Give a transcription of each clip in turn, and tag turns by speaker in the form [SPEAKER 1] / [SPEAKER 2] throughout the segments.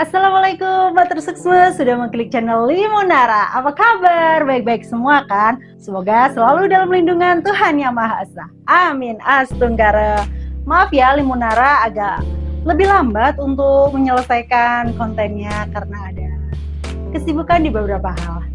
[SPEAKER 1] Assalamualaikum Matur Suksma, sudah mengklik channel Limonara. Apa kabar? Baik-baik semua kan? Semoga selalu dalam lindungan Tuhan Yang Maha Esa. Amin. Astunggara. Maaf ya Limonara agak lebih lambat untuk menyelesaikan kontennya karena ada kesibukan di beberapa hal.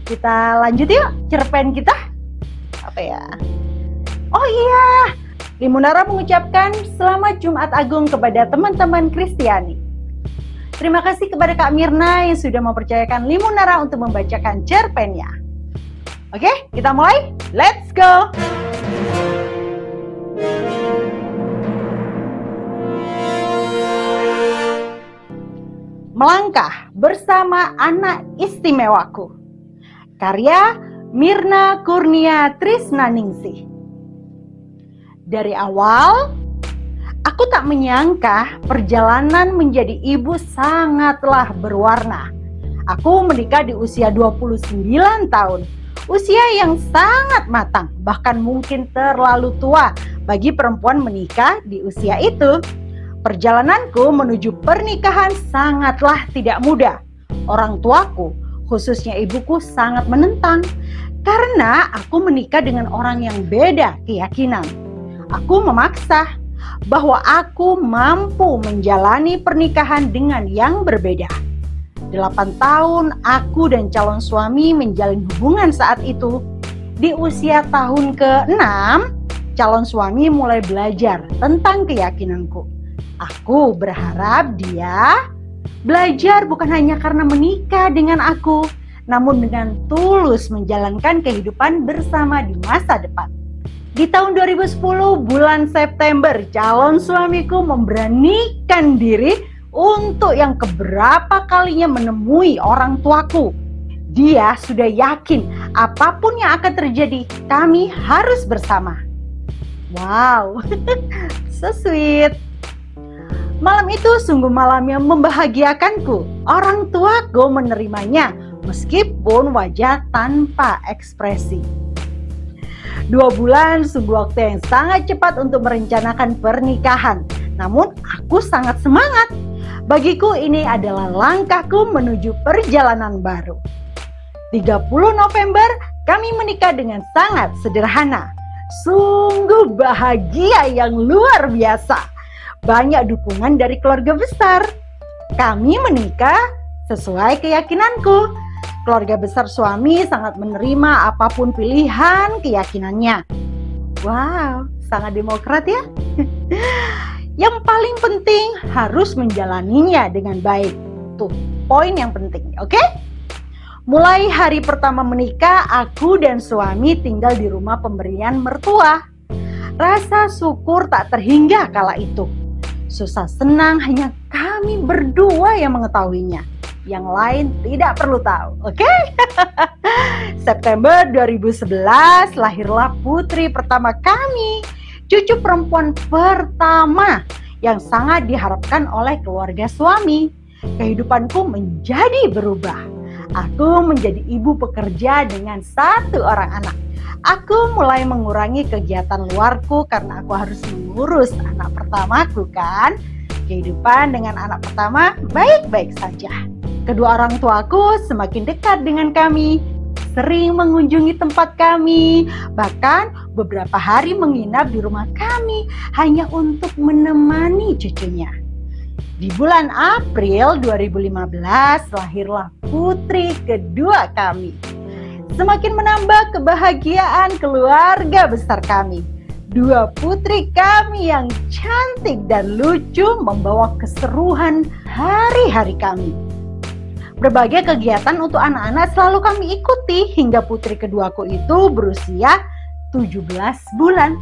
[SPEAKER 1] Kita lanjut yuk cerpen kita. Apa ya? Oh iya, Limonara mengucapkan selamat Jumat Agung kepada teman-teman Kristiani. Terima kasih kepada Kak Mirna yang sudah mempercayakan Limonara untuk membacakan cerpennya. Oke, kita mulai. Let's go! Melangkah bersama anak istimewaku. Karya Mirna Kurnia Trisnaningsih. Dari awal, aku tak menyangka perjalanan menjadi ibu sangatlah berwarna. Aku menikah di usia 29 tahun. Usia yang sangat matang, bahkan mungkin terlalu tua bagi perempuan menikah di usia itu. Perjalananku menuju pernikahan sangatlah tidak mudah. Orang tuaku, khususnya ibuku, sangat menentang karena aku menikah dengan orang yang beda keyakinan. Aku memaksa bahwa aku mampu menjalani pernikahan dengan yang berbeda. 8 tahun aku dan calon suami menjalin hubungan saat itu. Di usia tahun ke-6, calon suami mulai belajar tentang keyakinanku. Aku berharap dia belajar bukan hanya karena menikah dengan aku, namun dengan tulus menjalankan kehidupan bersama di masa depan. Di tahun 2010 bulan September, calon suamiku memberanikan diri untuk yang keberapa kalinya menemui orang tuaku. Dia sudah yakin apapun yang akan terjadi, kami harus bersama. Wow, so sweet. Malam itu sungguh malam yang membahagiakanku. Orang tuaku menerimanya meskipun wajah tanpa ekspresi. 2 bulan sungguh waktu yang sangat cepat untuk merencanakan pernikahan. Namun aku sangat semangat. Bagiku ini adalah langkahku menuju perjalanan baru. 30 November kami menikah dengan sangat sederhana. Sungguh bahagia yang luar biasa. Banyak dukungan dari keluarga besar. Kami menikah sesuai keyakinanku. Keluarga besar suami sangat menerima apapun pilihan keyakinannya. Wow, sangat demokrat ya. Yang paling penting harus menjalaninya dengan baik. Tuh, poin yang penting, oke? Mulai hari pertama menikah, aku dan suami tinggal di rumah pemberian mertua. Rasa syukur tak terhingga kala itu. Susah senang hanya kami berdua yang mengetahuinya. Yang lain tidak perlu tahu, oke? September 2011 lahirlah putri pertama kami, cucu perempuan pertama yang sangat diharapkan oleh keluarga suami. Kehidupanku menjadi berubah. Aku menjadi ibu pekerja dengan 1 orang anak. Aku mulai mengurangi kegiatan luarku karena aku harus mengurus anak pertamaku kan. Kehidupan dengan anak pertama baik-baik saja. Kedua orang tuaku semakin dekat dengan kami, sering mengunjungi tempat kami, bahkan beberapa hari menginap di rumah kami hanya untuk menemani cucunya. Di bulan April 2015 lahirlah putri kedua kami. Semakin menambah kebahagiaan keluarga besar kami. 2 putri kami yang cantik dan lucu membawa keseruan hari-hari kami. Berbagai kegiatan untuk anak-anak selalu kami ikuti hingga putri keduaku itu berusia 17 bulan.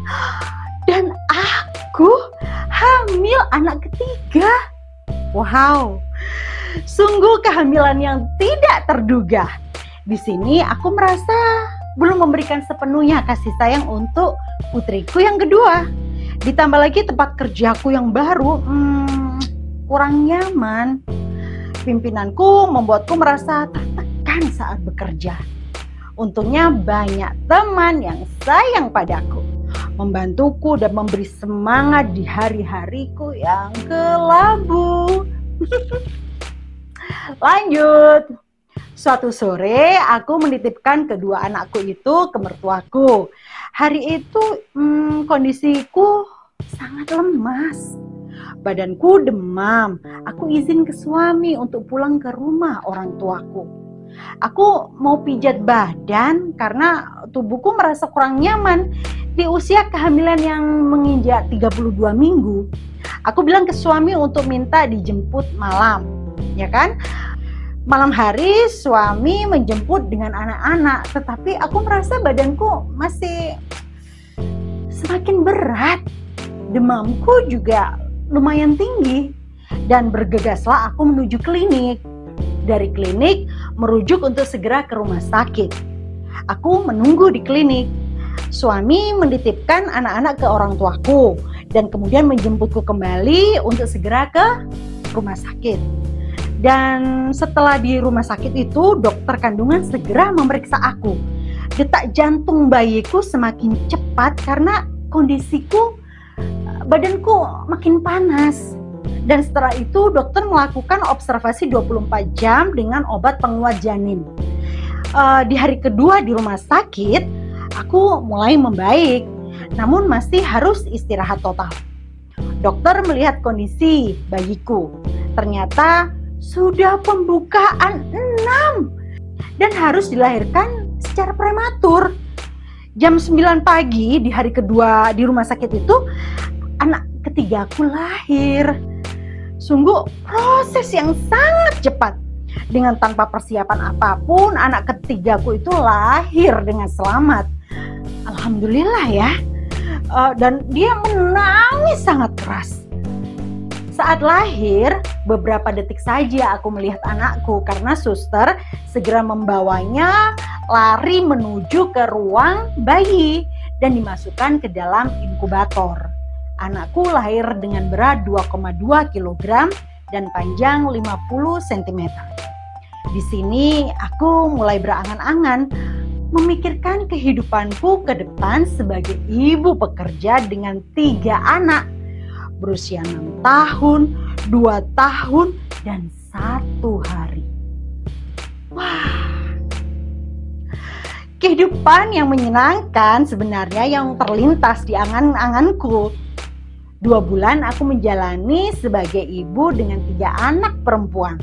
[SPEAKER 1] Dan aku hamil anak ketiga. Wow, sungguh kehamilan yang tidak terduga. Di sini aku merasa belum memberikan sepenuhnya kasih sayang untuk putriku yang kedua. Ditambah lagi tempat kerjaku yang baru, kurang nyaman. Pimpinanku membuatku merasa tertekan saat bekerja. Untungnya banyak teman yang sayang padaku, membantuku dan memberi semangat di hari-hariku yang kelabu. Lanjut. Suatu sore aku menitipkan kedua anakku itu ke mertuaku. Hari itu kondisiku sangat lemas. Badanku demam. Aku izin ke suami untuk pulang ke rumah orang tuaku. Aku mau pijat badan karena tubuhku merasa kurang nyaman di usia kehamilan yang menginjak 32 minggu. Aku bilang ke suami untuk minta dijemput malam, ya kan? Malam hari suami menjemput dengan anak-anak, tetapi aku merasa badanku masih semakin berat. Demamku juga lumayan tinggi dan bergegaslah aku menuju klinik. Dari klinik merujuk untuk segera ke rumah sakit. Aku menunggu di klinik. Suami menitipkan anak-anak ke orang tuaku dan kemudian menjemputku kembali untuk segera ke rumah sakit. Dan setelah di rumah sakit itu, dokter kandungan segera memeriksa aku. Detak jantung bayiku semakin cepat karena kondisiku, badanku makin panas. Dan setelah itu dokter melakukan observasi 24 jam dengan obat penguat janin. Di hari kedua di rumah sakit, aku mulai membaik, namun masih harus istirahat total. Dokter melihat kondisi bayiku. Ternyata sudah pembukaan 6 dan harus dilahirkan secara prematur. Jam 9 pagi di hari kedua di rumah sakit itu, anak ketigaku lahir. Sungguh proses yang sangat cepat. Dengan tanpa persiapan apapun, anak ketigaku itu lahir dengan selamat. Alhamdulillah ya. Dan dia menangis sangat keras. Saat lahir, beberapa detik saja aku melihat anakku karena suster segera membawanya lari menuju ke ruang bayi dan dimasukkan ke dalam inkubator. Anakku lahir dengan berat 2,2 kg dan panjang 50 cm. Di sini aku mulai berangan-angan memikirkan kehidupanku ke depan sebagai ibu pekerja dengan 3 anak berusia 6 tahun, 2 tahun, dan 1 hari. Wah, kehidupan yang menyenangkan sebenarnya yang terlintas di angan-anganku. 2 bulan aku menjalani sebagai ibu dengan 3 anak perempuan.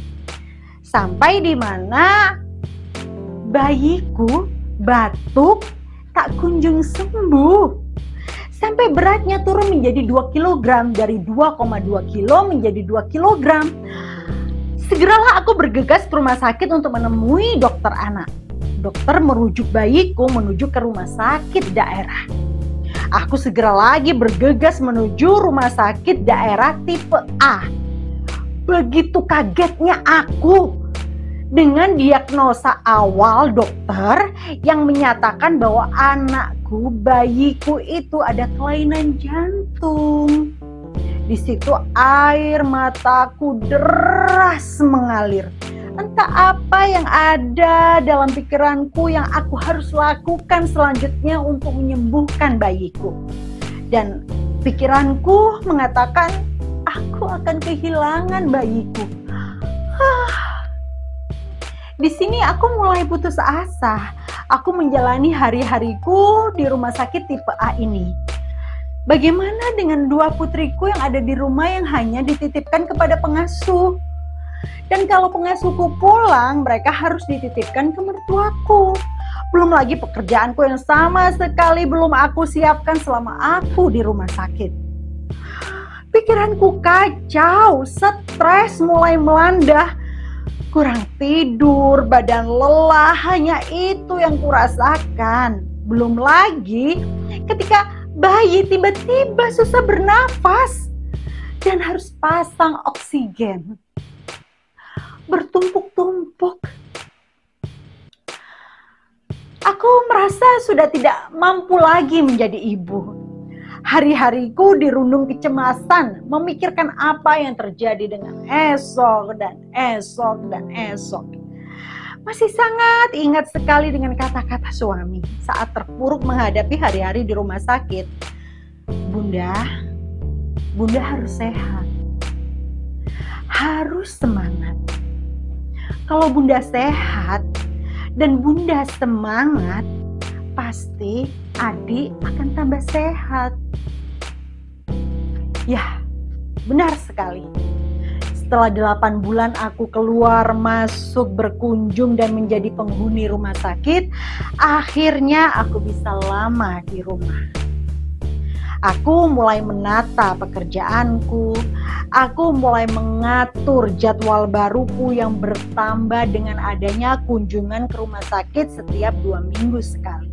[SPEAKER 1] Sampai di mana bayiku batuk tak kunjung sembuh. Sampai beratnya turun menjadi 2 kg, dari 2,2 kilo menjadi 2 kg. Segeralah aku bergegas ke rumah sakit untuk menemui dokter anak. Dokter merujuk bayiku menuju ke rumah sakit daerah. Aku segera lagi bergegas menuju rumah sakit daerah tipe A. Begitu kagetnya aku dengan diagnosa awal dokter yang menyatakan bahwa anakku, bayiku itu ada kelainan jantung. Di situ air mataku deras mengalir. Entah apa yang ada dalam pikiranku yang aku harus lakukan selanjutnya untuk menyembuhkan bayiku. Dan pikiranku mengatakan aku akan kehilangan bayiku. Di sini aku mulai putus asa. Aku menjalani hari-hariku di rumah sakit tipe A ini. Bagaimana dengan 2 putriku yang ada di rumah yang hanya dititipkan kepada pengasuh? Dan kalau pengasuhku pulang, mereka harus dititipkan ke mertuaku. Belum lagi pekerjaanku yang sama sekali belum aku siapkan selama aku di rumah sakit. Pikiranku kacau, stres mulai melanda. Kurang tidur, badan lelah, hanya itu yang kurasakan. Belum lagi ketika bayi tiba-tiba susah bernafas dan harus pasang oksigen. Bertumpuk-tumpuk. Aku merasa sudah tidak mampu lagi menjadi ibu. Hari-hariku dirundung kecemasan, memikirkan apa yang terjadi dengan esok dan esok dan esok. Masih sangat ingat sekali dengan kata-kata suami saat terpuruk menghadapi hari-hari di rumah sakit. Bunda harus sehat, harus semangat. Kalau Bunda sehat dan Bunda semangat, pasti adik akan tambah sehat. Ya, benar sekali. Setelah 8 bulan aku keluar masuk berkunjung dan menjadi penghuni rumah sakit, akhirnya aku bisa lama di rumah. Aku mulai menata pekerjaanku, aku mulai mengatur jadwal baruku yang bertambah dengan adanya kunjungan ke rumah sakit setiap 2 minggu sekali.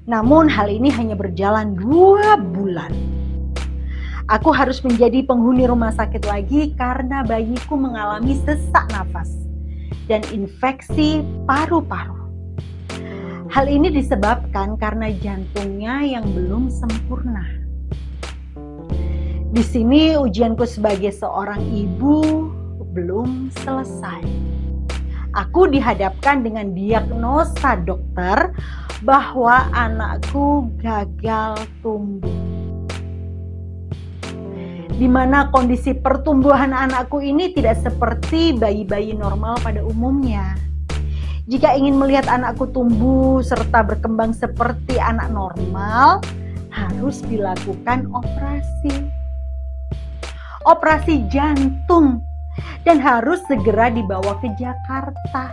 [SPEAKER 1] Namun hal ini hanya berjalan 2 bulan. Aku harus menjadi penghuni rumah sakit lagi karena bayiku mengalami sesak nafas dan infeksi paru-paru. Hal ini disebabkan karena jantungnya yang belum sempurna. Di sini ujianku sebagai seorang ibu belum selesai. Aku dihadapkan dengan diagnosa dokter bahwa anakku gagal tumbuh. Di mana kondisi pertumbuhan anakku ini tidak seperti bayi-bayi normal pada umumnya. Jika ingin melihat anakku tumbuh serta berkembang seperti anak normal, harus dilakukan operasi jantung, dan harus segera dibawa ke Jakarta.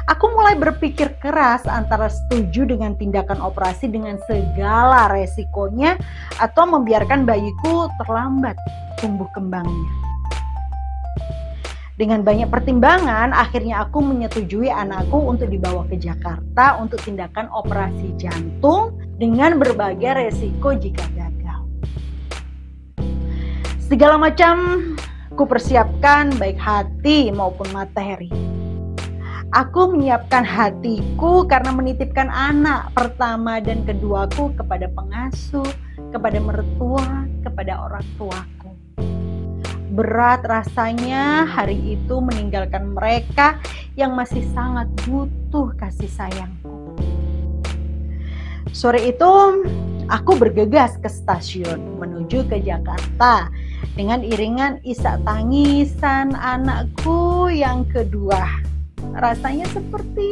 [SPEAKER 1] Aku mulai berpikir keras antara setuju dengan tindakan operasi dengan segala resikonya atau membiarkan bayiku terlambat tumbuh kembangnya. Dengan banyak pertimbangan, akhirnya aku menyetujui anakku untuk dibawa ke Jakarta untuk tindakan operasi jantung dengan berbagai resiko jika gagal. Segala macam kupersiapkan baik hati maupun materi. Aku menyiapkan hatiku karena menitipkan anak pertama dan keduaku kepada pengasuh, kepada mertua, kepada orang tuaku. Berat rasanya hari itu meninggalkan mereka yang masih sangat butuh kasih sayangku. Sore itu aku bergegas ke stasiun menuju ke Jakarta dengan iringan isak tangisan anakku yang kedua. Rasanya seperti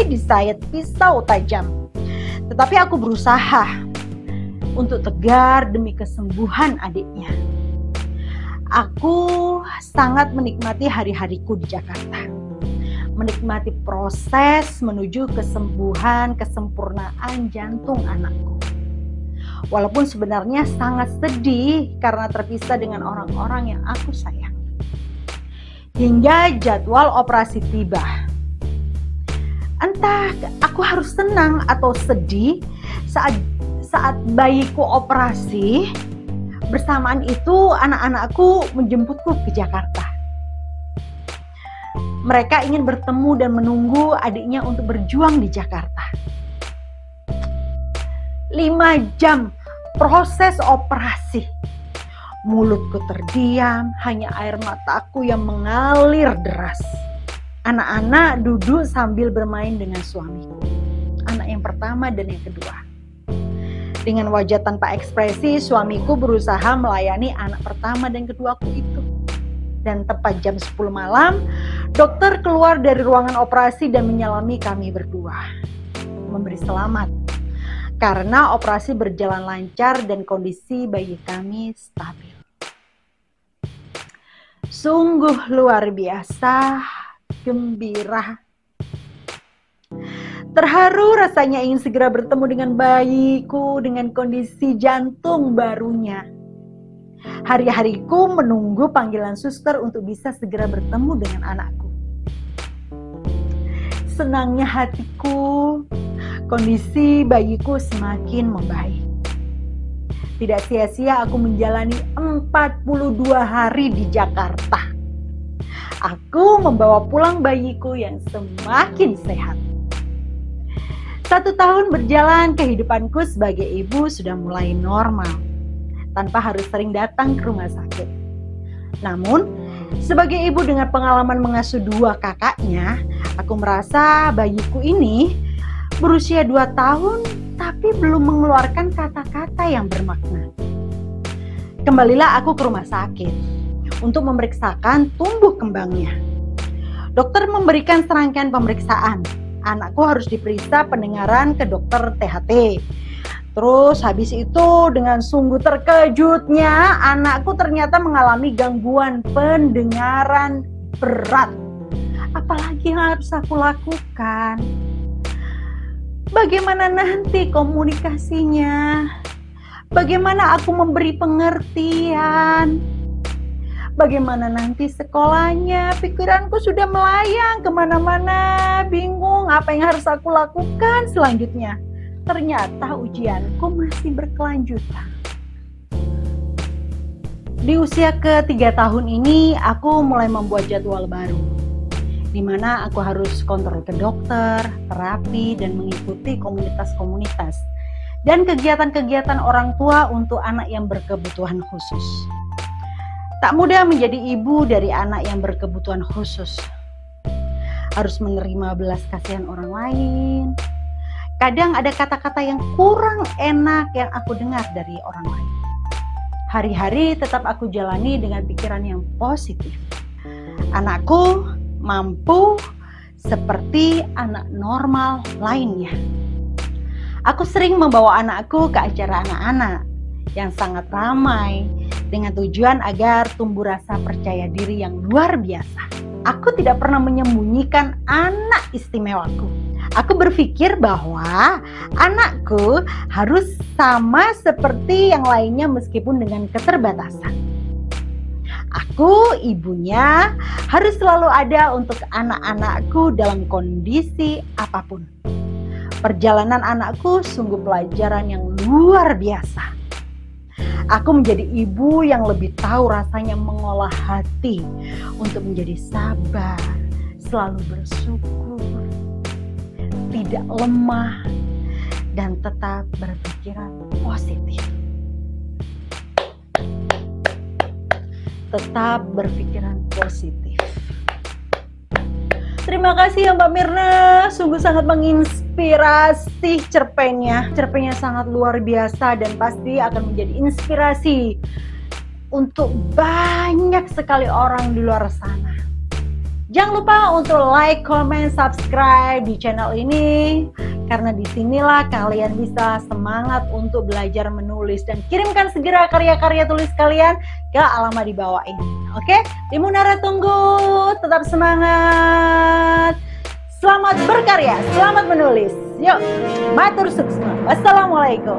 [SPEAKER 1] disayat pisau tajam. Tetapi aku berusaha untuk tegar demi kesembuhan adiknya. Aku sangat menikmati hari-hariku di Jakarta. Menikmati proses menuju kesembuhan, kesempurnaan jantung anakku. Walaupun sebenarnya sangat sedih karena terpisah dengan orang-orang yang aku sayang. Hingga jadwal operasi tiba. Entah aku harus senang atau sedih saat bayiku operasi. Bersamaan itu anak-anakku menjemputku ke Jakarta. Mereka ingin bertemu dan menunggu adiknya untuk berjuang di Jakarta. 5 jam proses operasi. Mulutku terdiam, hanya air mataku yang mengalir deras. Anak-anak duduk sambil bermain dengan suamiku. Anak yang pertama dan yang kedua. Dengan wajah tanpa ekspresi, suamiku berusaha melayani anak pertama dan keduaku itu. Dan tepat jam 10 malam, dokter keluar dari ruangan operasi dan menyalami kami berdua. Memberi selamat. Karena operasi berjalan lancar dan kondisi bayi kami stabil. Sungguh luar biasa, gembira. Terharu rasanya ingin segera bertemu dengan bayiku dengan kondisi jantung barunya. Hari-hariku menunggu panggilan suster untuk bisa segera bertemu dengan anakku. Senangnya hatiku, kondisi bayiku semakin membaik. Tidak sia-sia aku menjalani 42 hari di Jakarta. Aku membawa pulang bayiku yang semakin sehat. 1 tahun berjalan, kehidupanku sebagai ibu sudah mulai normal, tanpa harus sering datang ke rumah sakit. Namun, sebagai ibu dengan pengalaman mengasuh 2 kakaknya, aku merasa bayiku ini berusia 2 tahun tapi belum mengeluarkan kata-kata yang bermakna. Kembalilah aku ke rumah sakit untuk memeriksakan tumbuh kembangnya. Dokter memberikan serangkaian pemeriksaan. Anakku harus diperiksa pendengaran ke dokter THT. Terus habis itu dengan sungguh terkejutnya anakku ternyata mengalami gangguan pendengaran berat. Apalagi yang harus aku lakukan? Bagaimana nanti komunikasinya? Bagaimana aku memberi pengertian? Bagaimana nanti sekolahnya? Pikiranku sudah melayang kemana-mana, bingung apa yang harus aku lakukan selanjutnya. Ternyata ujianku masih berkelanjutan. Di usia ke-3 tahun ini, aku mulai membuat jadwal baru, di mana aku harus kontrol ke dokter, terapi, dan mengikuti komunitas-komunitas dan kegiatan-kegiatan orang tua untuk anak yang berkebutuhan khusus. Tak mudah menjadi ibu dari anak yang berkebutuhan khusus. Harus menerima belas kasihan orang lain. Kadang ada kata-kata yang kurang enak yang aku dengar dari orang lain. Hari-hari tetap aku jalani dengan pikiran yang positif. Anakku mampu seperti anak normal lainnya. Aku sering membawa anakku ke acara anak-anak yang sangat ramai dengan tujuan agar tumbuh rasa percaya diri yang luar biasa. Aku tidak pernah menyembunyikan anak istimewaku. Aku berpikir bahwa anakku harus sama seperti yang lainnya meskipun dengan keterbatasan. Aku, ibunya, harus selalu ada untuk anak-anakku dalam kondisi apapun. Perjalanan anakku sungguh pelajaran yang luar biasa. Aku menjadi ibu yang lebih tahu rasanya mengolah hati untuk menjadi sabar, selalu bersyukur, tidak lemah, dan tetap berpikiran positif. Tetap berpikiran positif. Terima kasih ya Mbak Mirna, sungguh sangat menginspirasi cerpennya. Cerpennya sangat luar biasa dan pasti akan menjadi inspirasi untuk banyak sekali orang di luar sana. Jangan lupa untuk like, comment, subscribe di channel ini, karena disinilah kalian bisa semangat untuk belajar menulis, dan kirimkan segera karya-karya tulis kalian ke alamat di bawah ini. Oke, Tim Munara tunggu, tetap semangat, selamat berkarya, selamat menulis. Yuk, matur suksma. Wassalamualaikum.